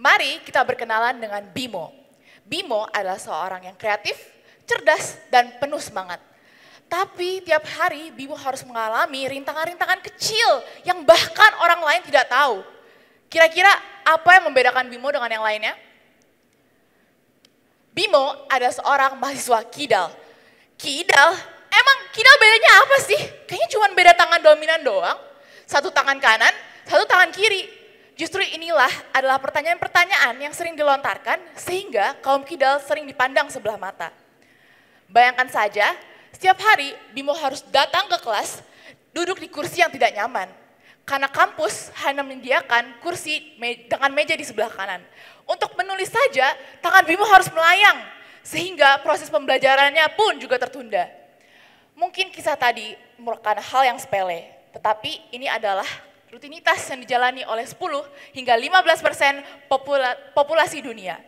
Mari kita berkenalan dengan Bimo. Bimo adalah seorang yang kreatif, cerdas, dan penuh semangat. Tapi tiap hari Bimo harus mengalami rintangan-rintangan kecil yang bahkan orang lain tidak tahu. Kira-kira apa yang membedakan Bimo dengan yang lainnya? Bimo adalah seorang mahasiswa kidal. Kidal? Emang kidal bedanya apa sih? Kayaknya cuma beda tangan dominan doang. Satu tangan kanan, satu tangan kiri. Justru inilah adalah pertanyaan-pertanyaan yang sering dilontarkan sehingga kaum kidal sering dipandang sebelah mata. Bayangkan saja, setiap hari Bimo harus datang ke kelas, duduk di kursi yang tidak nyaman. Karena kampus hanya menyediakan kursi dengan meja di sebelah kanan. Untuk menulis saja, tangan Bimo harus melayang, sehingga proses pembelajarannya pun juga tertunda. Mungkin kisah tadi merupakan hal yang sepele, tetapi ini adalah rutinitas yang dijalani oleh 10 hingga 15% populasi dunia.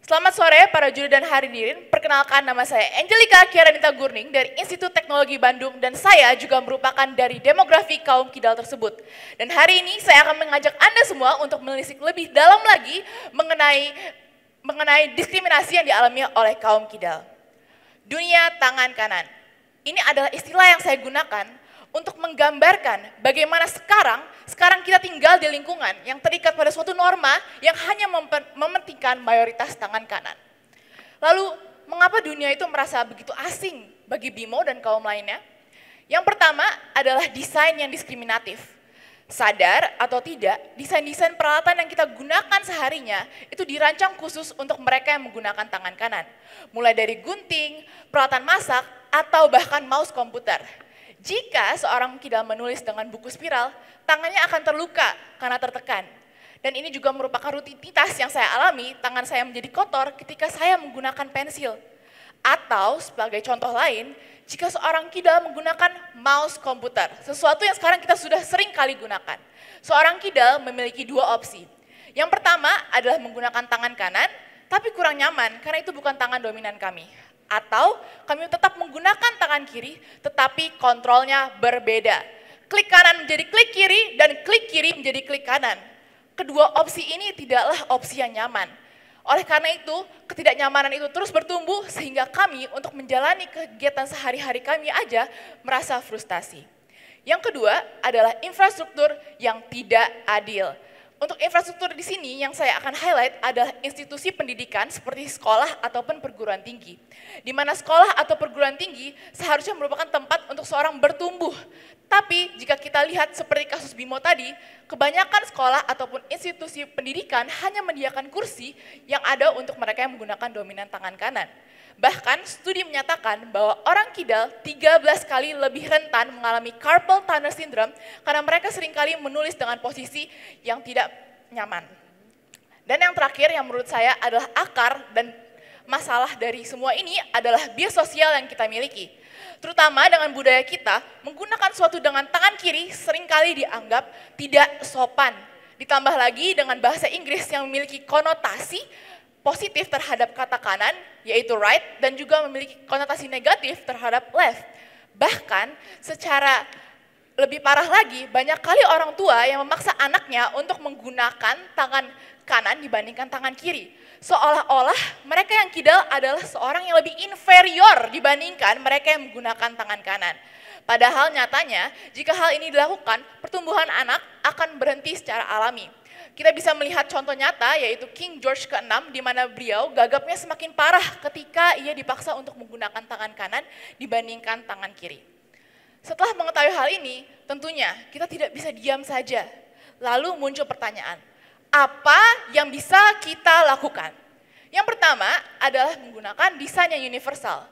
Selamat sore para juri dan hadirin, perkenalkan nama saya Angelika Kiaranita Gurning dari Institut Teknologi Bandung dan saya juga merupakan dari demografi kaum kidal tersebut. Dan hari ini saya akan mengajak Anda semua untuk menelisik lebih dalam lagi mengenai diskriminasi yang dialami oleh kaum kidal. Dunia tangan kanan. Ini adalah istilah yang saya gunakan untuk menggambarkan bagaimana sekarang kita tinggal di lingkungan yang terikat pada suatu norma yang hanya mementingkan mayoritas tangan kanan. Lalu, mengapa dunia itu merasa begitu asing bagi Bimo dan kaum lainnya? Yang pertama adalah desain yang diskriminatif. Sadar atau tidak, desain-desain peralatan yang kita gunakan seharinya itu dirancang khusus untuk mereka yang menggunakan tangan kanan. Mulai dari gunting, peralatan masak, atau bahkan mouse komputer. Jika seorang kidal menulis dengan buku spiral, tangannya akan terluka karena tertekan. Dan ini juga merupakan rutinitas yang saya alami, tangan saya menjadi kotor ketika saya menggunakan pensil. Atau sebagai contoh lain, jika seorang kidal menggunakan mouse komputer, sesuatu yang sekarang kita sudah sering kali gunakan. Seorang kidal memiliki dua opsi. Yang pertama adalah menggunakan tangan kanan, tapi kurang nyaman karena itu bukan tangan dominan kami. Atau kami tetap menggunakan tangan kiri, tetapi kontrolnya berbeda. Klik kanan menjadi klik kiri, dan klik kiri menjadi klik kanan. Kedua opsi ini tidaklah opsi yang nyaman. Oleh karena itu, ketidaknyamanan itu terus bertumbuh sehingga kami untuk menjalani kegiatan sehari-hari kami aja merasa frustasi. Yang kedua adalah infrastruktur yang tidak adil. Untuk infrastruktur di sini yang saya akan highlight adalah institusi pendidikan seperti sekolah ataupun perguruan tinggi. Di mana sekolah atau perguruan tinggi seharusnya merupakan tempat untuk seorang bertumbuh. Tapi jika kita lihat seperti kasus Bimo tadi, kebanyakan sekolah ataupun institusi pendidikan hanya menyediakan kursi yang ada untuk mereka yang menggunakan dominan tangan kanan. Bahkan studi menyatakan bahwa orang kidal 13 kali lebih rentan mengalami carpal tunnel syndrome karena mereka seringkali menulis dengan posisi yang tidak nyaman. Dan yang terakhir yang menurut saya adalah akar dan masalah dari semua ini adalah bias sosial yang kita miliki. Terutama dengan budaya kita, menggunakan suatu dengan tangan kiri seringkali dianggap tidak sopan. Ditambah lagi dengan bahasa Inggris yang memiliki konotasi positif terhadap kata kanan, yaitu right, dan juga memiliki konotasi negatif terhadap left. Bahkan secara lebih parah lagi, banyak kali orang tua yang memaksa anaknya untuk menggunakan tangan kanan dibandingkan tangan kiri. Seolah-olah mereka yang kidal adalah seorang yang lebih inferior dibandingkan mereka yang menggunakan tangan kanan. Padahal nyatanya, jika hal ini dilakukan, pertumbuhan anak akan berhenti secara alami. Kita bisa melihat contoh nyata yaitu King George ke-6 di mana beliau gagapnya semakin parah ketika ia dipaksa untuk menggunakan tangan kanan dibandingkan tangan kiri. Setelah mengetahui hal ini, tentunya kita tidak bisa diam saja. Lalu muncul pertanyaan, apa yang bisa kita lakukan? Yang pertama adalah menggunakan desain yang universal.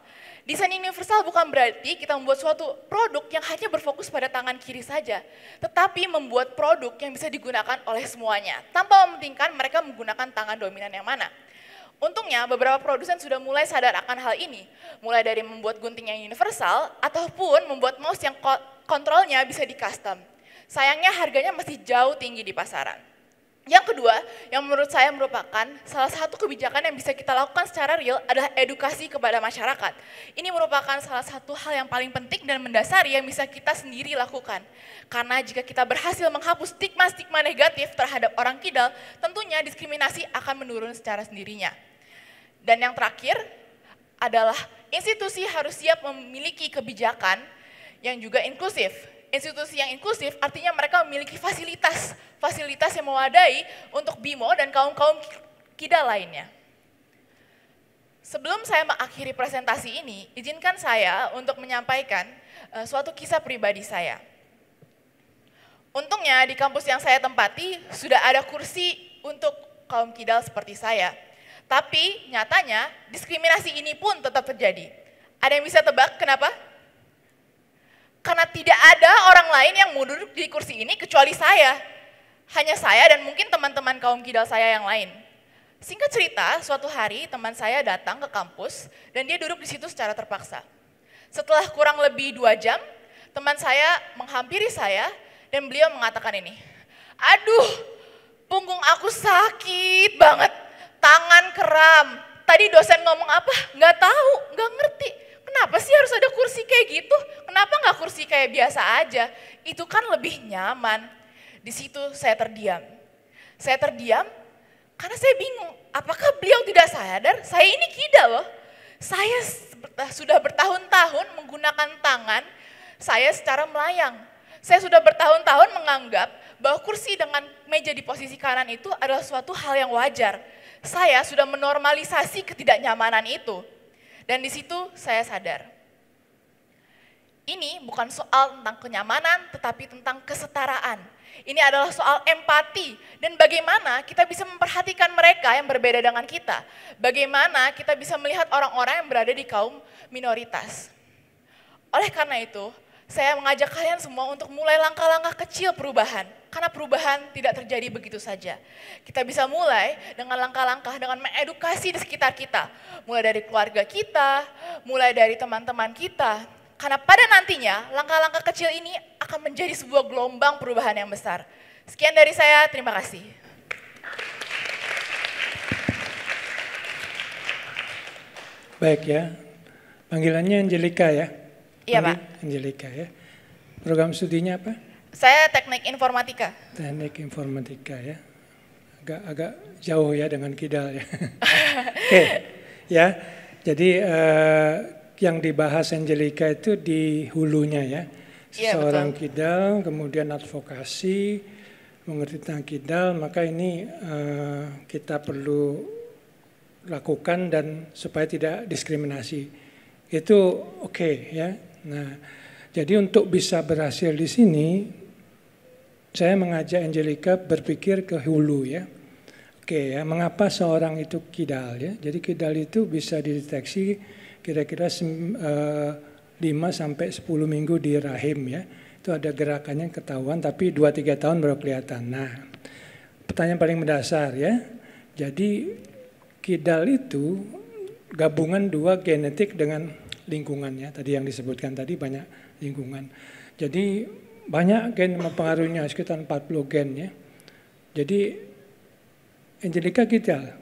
Desain universal bukan berarti kita membuat suatu produk yang hanya berfokus pada tangan kiri saja, tetapi membuat produk yang bisa digunakan oleh semuanya, tanpa mementingkan mereka menggunakan tangan dominan yang mana. Untungnya beberapa produsen sudah mulai sadar akan hal ini, mulai dari membuat gunting yang universal, ataupun membuat mouse yang kontrolnya bisa di-custom. Sayangnya harganya masih jauh tinggi di pasaran. Yang kedua, yang menurut saya merupakan salah satu kebijakan yang bisa kita lakukan secara real adalah edukasi kepada masyarakat. Ini merupakan salah satu hal yang paling penting dan mendasari yang bisa kita sendiri lakukan. Karena jika kita berhasil menghapus stigma-stigma negatif terhadap orang kidal, tentunya diskriminasi akan menurun secara sendirinya. Dan yang terakhir adalah institusi harus siap memiliki kebijakan yang juga inklusif. Institusi yang inklusif artinya mereka memiliki fasilitas yang memadai untuk BIMO dan kaum-kaum kidal lainnya. Sebelum saya mengakhiri presentasi ini, izinkan saya untuk menyampaikan suatu kisah pribadi saya. Untungnya di kampus yang saya tempati sudah ada kursi untuk kaum kidal seperti saya. Tapi nyatanya diskriminasi ini pun tetap terjadi. Ada yang bisa tebak kenapa? Karena tidak ada orang lain yang mau duduk di kursi ini kecuali saya. Hanya saya dan mungkin teman-teman kaum kidal saya yang lain. Singkat cerita, suatu hari teman saya datang ke kampus dan dia duduk di situ secara terpaksa. Setelah kurang lebih 2 jam, teman saya menghampiri saya dan beliau mengatakan ini, "Aduh, punggung aku sakit banget, tangan kram. Tadi dosen ngomong apa? Nggak tahu, nggak ngerti. Kenapa sih harus ada kursi kayak gitu? Kenapa nggak kursi kayak biasa aja? Itu kan lebih nyaman." Di situ saya terdiam. Saya terdiam karena saya bingung, apakah beliau tidak sadar saya ini kidal loh. Saya sudah bertahun-tahun menggunakan tangan saya secara melayang. Saya sudah bertahun-tahun menganggap bahwa kursi dengan meja di posisi kanan itu adalah suatu hal yang wajar. Saya sudah menormalisasi ketidaknyamanan itu. Dan di situ saya sadar, ini bukan soal tentang kenyamanan, tetapi tentang kesetaraan. Ini adalah soal empati dan bagaimana kita bisa memperhatikan mereka yang berbeda dengan kita. Bagaimana kita bisa melihat orang-orang yang berada di kaum minoritas. Oleh karena itu, saya mengajak kalian semua untuk mulai langkah-langkah kecil perubahan. Karena perubahan tidak terjadi begitu saja. Kita bisa mulai dengan langkah-langkah, dengan mengedukasi di sekitar kita. Mulai dari keluarga kita, mulai dari teman-teman kita. Karena pada nantinya, langkah-langkah kecil ini akan menjadi sebuah gelombang perubahan yang besar. Sekian dari saya, terima kasih. Baik ya, panggilannya Angelica ya? Iya Pak. Angelica ya. Program studinya apa? Saya teknik informatika. Teknik informatika ya. Agak jauh ya dengan kidal ya. Oke, ya. Jadi yang dibahas Angelica itu di hulunya ya. Seseorang kidal, kemudian advokasi, mengerti tentang kidal, maka ini kita perlu lakukan dan supaya tidak diskriminasi. Itu oke ya. Nah, jadi untuk bisa berhasil di sini, saya mengajak Angelica berpikir ke hulu ya. Oke ya, mengapa seorang itu kidal ya? Jadi kidal itu bisa dideteksi kira-kira 5 sampai 10 minggu di rahim ya. Itu ada gerakannya ketahuan tapi 2-3 tahun baru kelihatan. Nah, pertanyaan paling mendasar ya. Jadi kidal itu gabungan 2 genetik dengan lingkungannya. Tadi yang disebutkan tadi banyak lingkungan. Jadi banyak gen mempengaruhinya, sekitar 40 gen ya. Jadi Angelica kidal.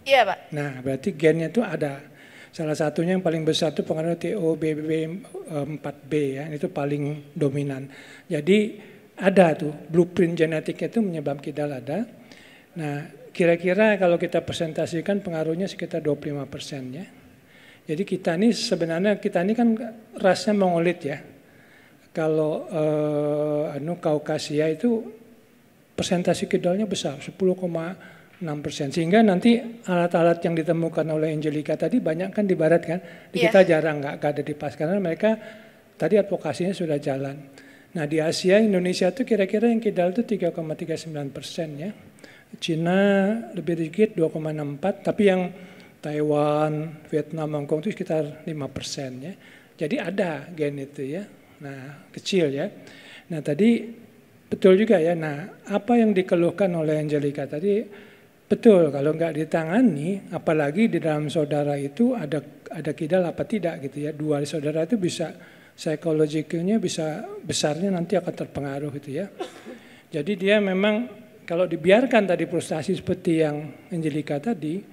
Iya Pak. Nah berarti gennya itu ada. Salah satunya yang paling besar itu pengaruh TOBB4B ya, itu paling dominan. Jadi ada tuh blueprint genetiknya itu menyebab kidal ada. Nah kira-kira kalau kita presentasikan pengaruhnya sekitar 25% ya. Jadi kita ini sebenarnya kan rasnya Mongolit ya. Kalau Kaukasia itu persentase kidalnya besar 10,6%. Sehingga nanti alat-alat yang ditemukan oleh Angelica tadi banyak kan di barat kan. Di kita jarang nggak ada di pas karena mereka tadi advokasinya sudah jalan. Nah di Asia Indonesia itu kira-kira yang kidal itu 3,39% ya. Cina lebih sedikit 2,64, tapi yang Taiwan, Vietnam, Hong Kong itu sekitar 5% ya. Jadi ada gen itu ya. Nah, kecil ya. Nah, tadi betul juga ya. Nah, apa yang dikeluhkan oleh Angelica tadi betul kalau nggak ditangani, apalagi di dalam saudara itu ada kidal apa tidak gitu ya. 2 saudara itu bisa psikologikalnya bisa besarnya nanti akan terpengaruh gitu ya. Jadi dia memang kalau dibiarkan tadi frustasi seperti yang Angelika tadi,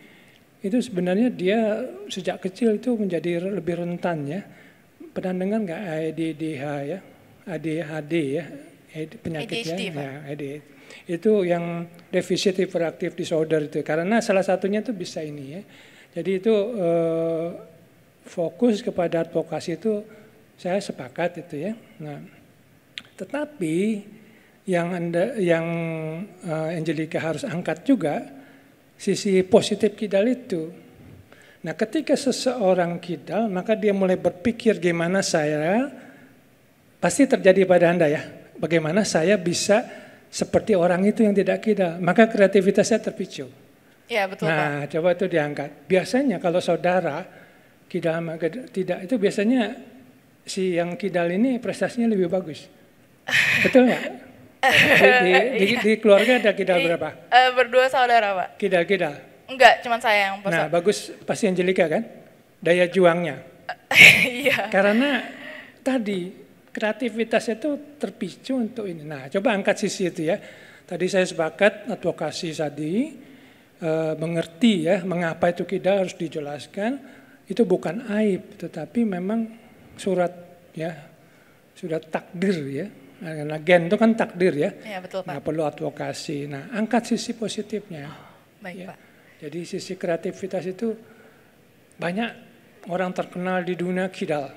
itu sebenarnya dia sejak kecil itu menjadi lebih rentan ya. Pernah dengar nggak ADDH ya, ADHD ya, penyakitnya, ADHD, Pak. ya, ADHD. Itu yang deficit hyperactive disorder itu, karena salah satunya itu bisa ini ya. Jadi itu fokus kepada advokasi itu saya sepakat itu ya. Nah, tetapi yang Angelika harus angkat juga sisi positif kidal itu. Nah, ketika seseorang kidal, maka dia mulai berpikir gimana saya, pasti terjadi pada Anda ya, bagaimana saya bisa seperti orang itu yang tidak kidal, maka kreativitasnya terpicu. Iya, betul, Nah, Pak. coba itu diangkat. Biasanya kalau saudara kidal sama tidak, itu biasanya si yang kidal ini prestasinya lebih bagus. Betul nggak? Di keluarga ada kidal berapa? Berdua saudara, Pak. Kidal-kidal. Enggak, cuman saya yang Nah, bagus pasti Angelika kan? Daya juangnya. Iya. Karena tadi kreativitas itu terpicu untuk ini. Nah, coba angkat sisi itu ya. Tadi saya sepakat advokasi tadi, mengerti ya mengapa itu kidal harus dijelaskan. Itu bukan aib, tetapi memang surat takdir ya. Karena gen itu kan takdir ya. Iya, betul, Pak. Nah, perlu advokasi. Nah, angkat sisi positifnya. Baik, Ya. Pak. Jadi sisi kreativitas itu banyak orang terkenal di dunia kidal.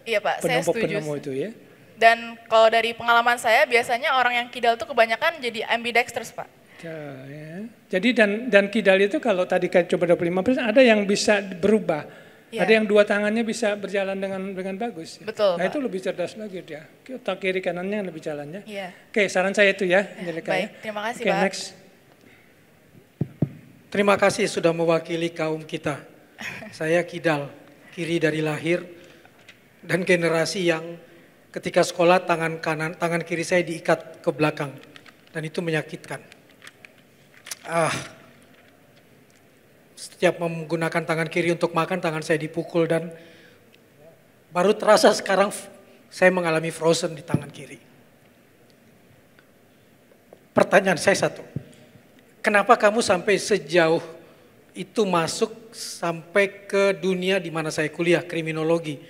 Iya, Pak, saya setuju. Penemu itu ya. Dan kalau dari pengalaman saya, biasanya orang yang kidal tuh kebanyakan jadi ambidextrous, Pak. Ya. Jadi dan kidal itu kalau tadi kan coba 25%, ada yang bisa berubah. Ya. Ada yang dua tangannya bisa berjalan dengan bagus. Ya. Betul, Nah, Pak. itu lebih cerdas lagi dia. Otak kiri kanannya lebih jalannya. Iya. Oke, saran saya itu ya, Angelika ya. Baik, terima kasih, Oke, Pak. next. Terima kasih sudah mewakili kaum kita. Saya kidal, kiri dari lahir, dan generasi yang ketika sekolah tangan kiri saya diikat ke belakang, dan itu menyakitkan. Setiap menggunakan tangan kiri untuk makan, tangan saya dipukul, dan baru terasa sekarang saya mengalami frozen di tangan kiri. Pertanyaan saya satu. Kenapa kamu sampai sejauh itu masuk sampai ke dunia di mana saya kuliah, kriminologi?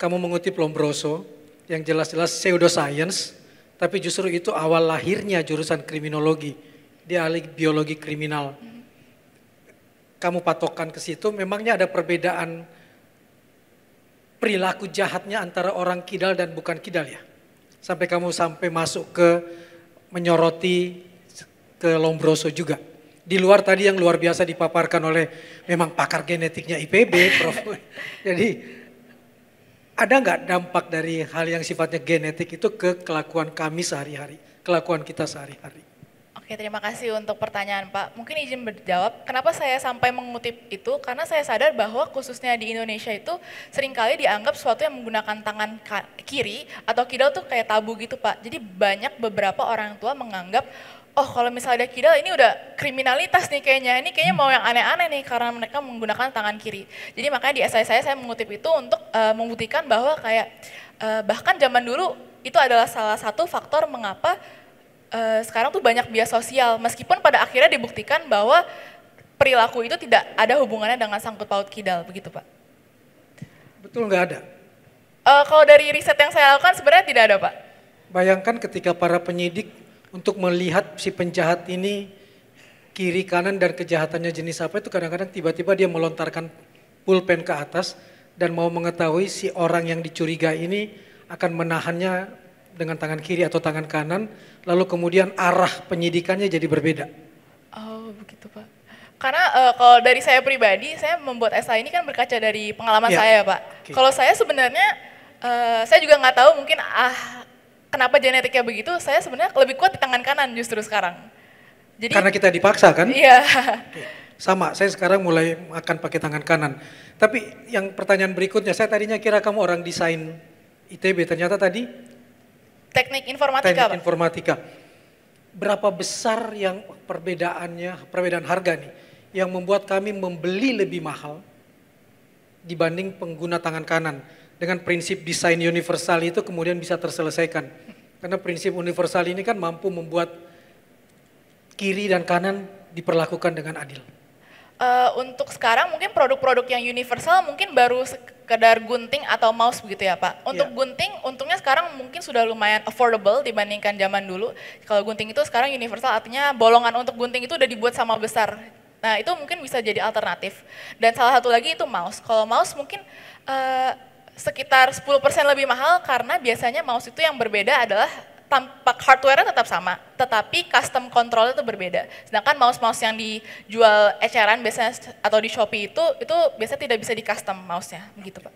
Kamu mengutip Lombroso yang jelas-jelas pseudoscience, tapi justru itu awal lahirnya jurusan kriminologi. Dia ahli biologi kriminal. Kamu patokan ke situ, memangnya ada perbedaan perilaku jahatnya antara orang kidal dan bukan kidal ya? Sampai kamu masuk ke menyoroti ke Lombroso juga. Di luar tadi yang luar biasa dipaparkan oleh memang pakar genetiknya IPB, Prof. Jadi ada nggak dampak dari hal yang sifatnya genetik itu ke kelakuan kami sehari-hari, kelakuan kita sehari-hari? Oke, terima kasih untuk pertanyaan, Pak. Mungkin izin berjawab, kenapa saya sampai mengutip itu? Karena saya sadar bahwa khususnya di Indonesia itu seringkali dianggap sesuatu yang menggunakan tangan kiri atau kidal tuh kayak tabu gitu, Pak. Jadi banyak beberapa orang tua menganggap, oh kalau misalnya ada kidal ini udah kriminalitas nih kayaknya, ini kayaknya mau yang aneh-aneh nih karena mereka menggunakan tangan kiri. Jadi makanya di esai saya mengutip itu untuk membuktikan bahwa kayak bahkan zaman dulu itu adalah salah satu faktor mengapa sekarang tuh banyak bias sosial, meskipun pada akhirnya dibuktikan bahwa perilaku itu tidak ada hubungannya dengan sangkut paut kidal, begitu Pak. Betul nggak ada? Kalau dari riset yang saya lakukan sebenarnya tidak ada Pak. Bayangkan ketika para penyidik untuk melihat si penjahat ini kiri kanan dan kejahatannya jenis apa, itu kadang-kadang tiba-tiba dia melontarkan pulpen ke atas dan mau mengetahui si orang yang dicurigai ini akan menahannya dengan tangan kiri atau tangan kanan, lalu kemudian arah penyidikannya jadi berbeda. Oh begitu Pak. Karena kalau dari saya pribadi, saya membuat esai ini kan berkaca dari pengalaman saya Pak. Okay. Kalau saya sebenarnya, saya juga nggak tahu mungkin kenapa genetiknya begitu, saya sebenarnya lebih kuat di tangan kanan justru sekarang. Jadi, karena kita dipaksa kan? Iya. Okay. Sama, saya sekarang mulai akan pakai tangan kanan. Tapi yang pertanyaan berikutnya, saya tadinya kira kamu orang desain ITB, ternyata tadi Teknik informatika, teknik Pak. informatika. Berapa besar yang perbedaan harga nih, yang membuat kami membeli lebih mahal dibanding pengguna tangan kanan. Dengan prinsip desain universal itu kemudian bisa terselesaikan. Karena prinsip universal ini kan mampu membuat kiri dan kanan diperlakukan dengan adil? Untuk sekarang mungkin produk-produk yang universal mungkin baru sekedar gunting atau mouse begitu ya Pak. Untuk gunting untungnya sekarang mungkin sudah lumayan affordable dibandingkan zaman dulu. Kalau gunting itu sekarang universal artinya bolongan untuk gunting itu udah dibuat sama besar. Nah itu mungkin bisa jadi alternatif. Dan salah satu lagi itu mouse. Kalau mouse mungkin sekitar 10% lebih mahal karena biasanya mouse itu yang berbeda adalah tampak hardware-nya tetap sama, tetapi custom control itu berbeda. Sedangkan mouse-mouse yang dijual eceran biasanya atau di Shopee itu biasanya tidak bisa di custom mouse-nya, begitu Pak.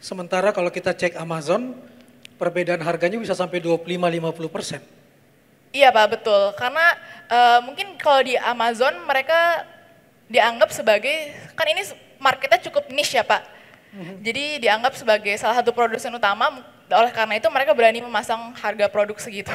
Sementara kalau kita cek Amazon, perbedaan harganya bisa sampai 25-50%. Iya Pak, betul. Karena mungkin kalau di Amazon mereka dianggap sebagai, kan ini marketnya cukup niche ya Pak. Jadi dianggap sebagai salah satu produsen utama, oleh karena itu mereka berani memasang harga produk segitu.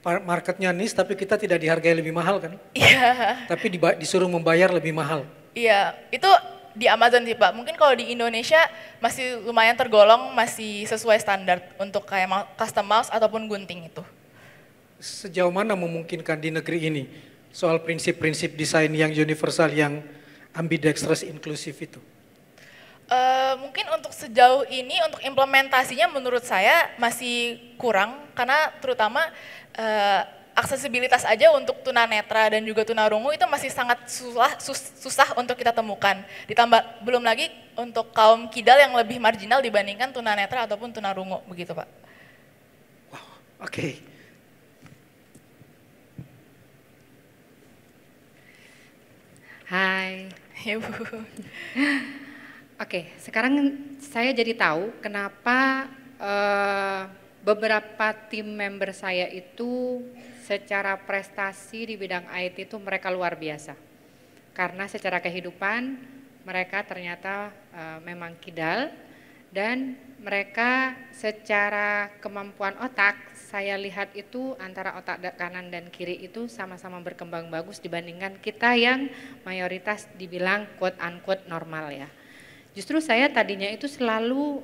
Marketnya niche tapi kita tidak dihargai lebih mahal kan? Iya. Tapi disuruh membayar lebih mahal. Iya, itu di Amazon sih Pak. Mungkin kalau di Indonesia masih lumayan tergolong masih sesuai standar untuk kayak custom mouse ataupun gunting itu. Sejauh mana memungkinkan di negeri ini soal prinsip-prinsip desain yang universal, yang ambidextrous, inklusif itu? Mungkin untuk sejauh ini untuk implementasinya menurut saya masih kurang karena terutama aksesibilitas aja untuk tunanetra dan juga tunarungu itu masih sangat susah untuk kita temukan. Ditambah belum lagi untuk kaum kidal yang lebih marginal dibandingkan tunanetra ataupun tunarungu begitu Pak. Wow, oke. Hai. Ya Bu. Oke, sekarang saya jadi tahu kenapa beberapa tim member saya itu secara prestasi di bidang IT itu mereka luar biasa. Karena secara kehidupan mereka ternyata memang kidal dan mereka secara kemampuan otak saya lihat itu antara otak kanan dan kiri itu sama-sama berkembang bagus dibandingkan kita yang mayoritas dibilang quote unquote normal ya. Justru saya tadinya itu selalu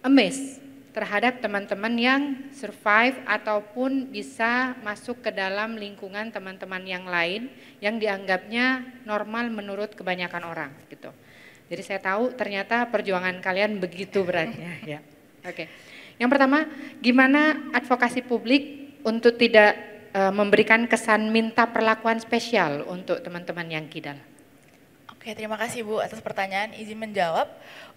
amazed terhadap teman-teman yang survive ataupun bisa masuk ke dalam lingkungan teman-teman yang lain yang dianggapnya normal menurut kebanyakan orang gitu. Jadi saya tahu ternyata perjuangan kalian begitu beratnya ya. Oke. Yang pertama, gimana advokasi publik untuk tidak memberikan kesan minta perlakuan spesial untuk teman-teman yang kidal? Oke, terima kasih Bu atas pertanyaan, izin menjawab.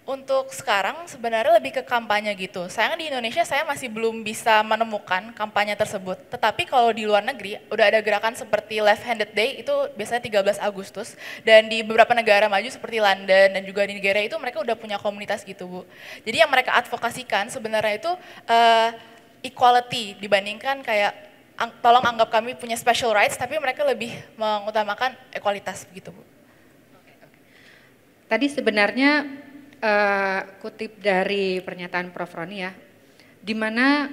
Untuk sekarang sebenarnya lebih ke kampanye gitu. Sayang di Indonesia saya masih belum bisa menemukan kampanye tersebut. Tetapi kalau di luar negeri udah ada gerakan seperti Left Handed Day itu biasanya 13 Agustus. Dan di beberapa negara maju seperti London dan juga di Nigeria itu mereka udah punya komunitas gitu Bu. Jadi yang mereka advokasikan sebenarnya itu equality dibandingkan kayak tolong anggap kami punya special rights, tapi mereka lebih mengutamakan ekualitas begitu Bu. Tadi sebenarnya kutip dari pernyataan Prof. Roni ya, di mana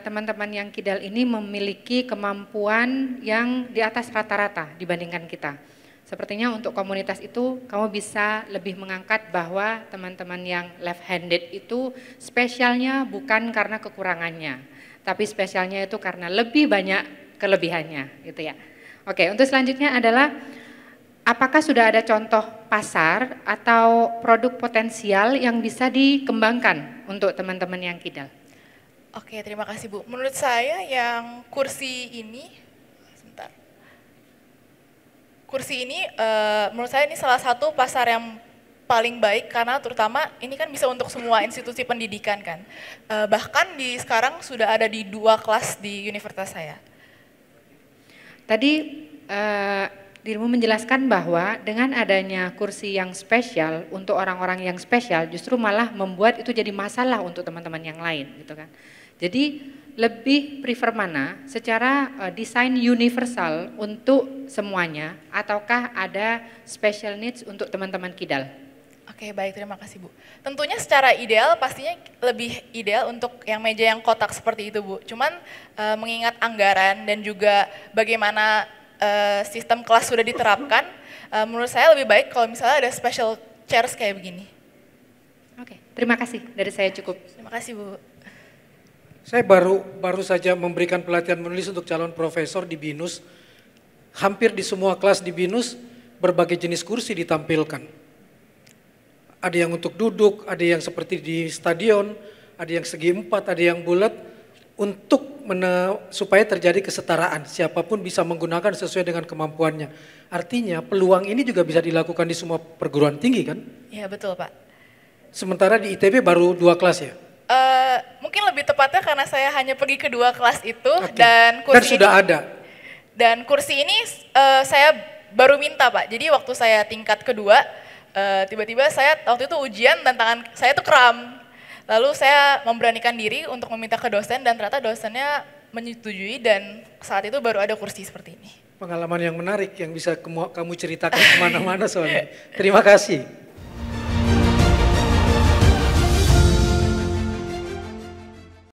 teman-teman yang kidal ini memiliki kemampuan yang di atas rata-rata dibandingkan kita. Sepertinya untuk komunitas itu kamu bisa lebih mengangkat bahwa teman-teman yang left-handed itu spesialnya bukan karena kekurangannya, tapi spesialnya itu karena lebih banyak kelebihannya gitu ya. Oke, untuk selanjutnya adalah apakah sudah ada contoh pasar atau produk potensial yang bisa dikembangkan untuk teman-teman yang kidal? Oke, terima kasih Bu. Menurut saya yang kursi ini, sebentar. Kursi ini menurut saya ini salah satu pasar yang paling baik karena terutama ini kan bisa untuk semua institusi pendidikan kan. Bahkan sekarang sudah ada di 2 kelas di universitas saya. Tadi dirimu menjelaskan bahwa dengan adanya kursi yang spesial untuk orang-orang yang spesial justru malah membuat itu jadi masalah untuk teman-teman yang lain gitu kan. Jadi lebih prefer mana secara desain universal untuk semuanya ataukah ada special needs untuk teman-teman kidal? Oke, baik, terima kasih Bu. Tentunya secara ideal pastinya lebih ideal untuk yang meja yang kotak seperti itu Bu. Cuman mengingat anggaran dan juga bagaimana sistem kelas sudah diterapkan, menurut saya lebih baik kalau misalnya ada special chairs kayak begini. Oke, terima kasih. Dari saya cukup. Terima kasih Bu. Saya baru saja memberikan pelatihan menulis untuk calon profesor di BINUS. Hampir di semua kelas di BINUS berbagai jenis kursi ditampilkan. Ada yang untuk duduk, ada yang seperti di stadion, ada yang segi empat, ada yang bulat, untuk supaya terjadi kesetaraan. Siapapun bisa menggunakan sesuai dengan kemampuannya. Artinya peluang ini juga bisa dilakukan di semua perguruan tinggi kan? Ya betul Pak. Sementara di ITB baru 2 kelas ya? Mungkin lebih tepatnya karena saya hanya pergi ke 2 kelas itu. Oke. Dan Dan sudah ada? Dan kursi ini saya baru minta Pak. Jadi waktu saya tingkat kedua, tiba-tiba saya waktu itu ujian dan tangan saya tuh kram. Lalu saya memberanikan diri untuk meminta ke dosen dan ternyata dosennya menyetujui dan saat itu baru ada kursi seperti ini. Pengalaman yang menarik yang bisa kamu ceritakan kemana-mana soalnya. Terima kasih.